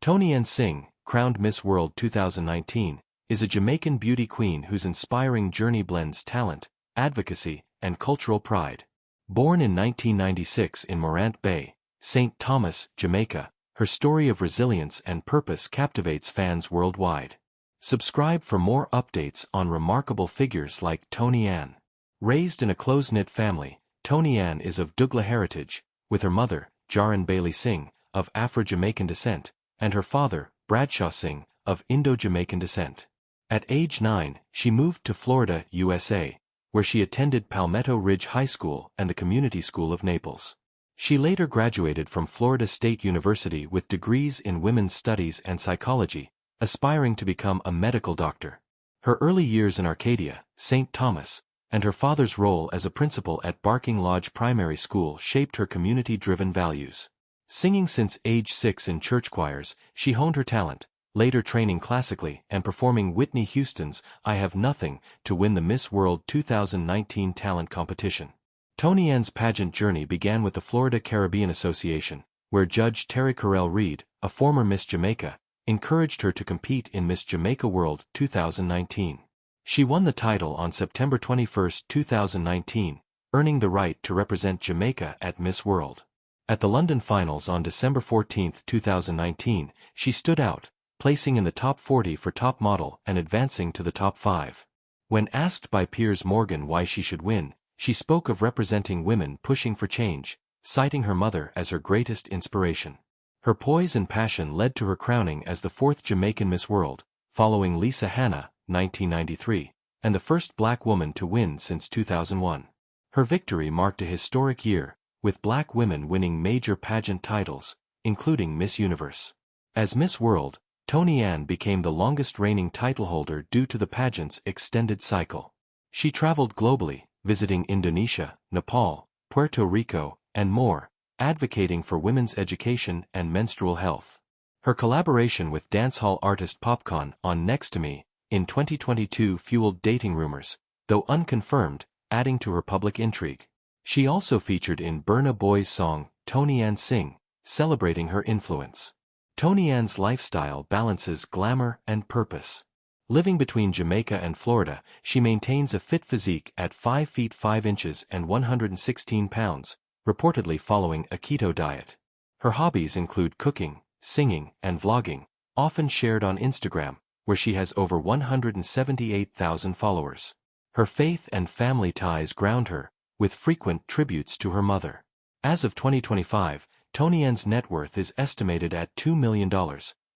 Toni-Ann Singh, crowned Miss World 2019, is a Jamaican beauty queen whose inspiring journey blends talent, advocacy, and cultural pride. Born in 1996 in Morant Bay, St. Thomas, Jamaica, her story of resilience and purpose captivates fans worldwide. Subscribe for more updates on remarkable figures like Toni-Ann. Raised in a close-knit family, Toni-Ann is of Douglas heritage, with her mother, Jaran Bailey Singh, of Afro-Jamaican descent, and her father, Bradshaw Singh, of Indo-Jamaican descent. At age 9, she moved to Florida, USA, where she attended Palmetto Ridge High School and the Community School of Naples. She later graduated from Florida State University with degrees in women's studies and psychology, aspiring to become a medical doctor. Her early years in Arcadia, St. Thomas, and her father's role as a principal at Barking Lodge Primary School shaped her community-driven values. Singing since age 6 in church choirs, she honed her talent, later training classically and performing Whitney Houston's I Have Nothing to win the Miss World 2019 talent competition. Toni-Ann's pageant journey began with the Florida Caribbean Association, where Judge Terry Carell Reed, a former Miss Jamaica, encouraged her to compete in Miss Jamaica World 2019. She won the title on September 21, 2019, earning the right to represent Jamaica at Miss World. At the London Finals on December 14, 2019, she stood out, placing in the top 40 for top model and advancing to the top 5. When asked by Piers Morgan why she should win, she spoke of representing women pushing for change, citing her mother as her greatest inspiration. Her poise and passion led to her crowning as the 4th Jamaican Miss World, following Lisa Hanna, 1993, and the first black woman to win since 2001. Her victory marked a historic year, with black women winning major pageant titles, including Miss Universe. As Miss World, Toni-Ann became the longest-reigning titleholder due to the pageant's extended cycle. She traveled globally, visiting Indonesia, Nepal, Puerto Rico, and more, advocating for women's education and menstrual health. Her collaboration with dancehall artist Popcaan on Next to Me in 2022 fueled dating rumors, though unconfirmed, adding to her public intrigue. She also featured in Burna Boy's song, Toni-Ann Singh, celebrating her influence. Toni-Ann's lifestyle balances glamour and purpose. Living between Jamaica and Florida, she maintains a fit physique at 5 feet 5 inches and 116 pounds, reportedly following a keto diet. Her hobbies include cooking, singing, and vlogging, often shared on Instagram, where she has over 178,000 followers. Her faith and family ties ground her, with frequent tributes to her mother. As of 2025, Toni-Ann's net worth is estimated at $2 million,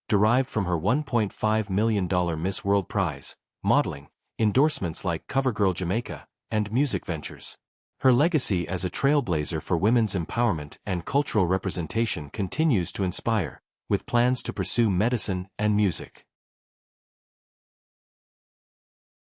derived from her $1.5 million Miss World prize, modeling, endorsements like CoverGirl Jamaica, and music ventures. Her legacy as a trailblazer for women's empowerment and cultural representation continues to inspire, with plans to pursue medicine and music.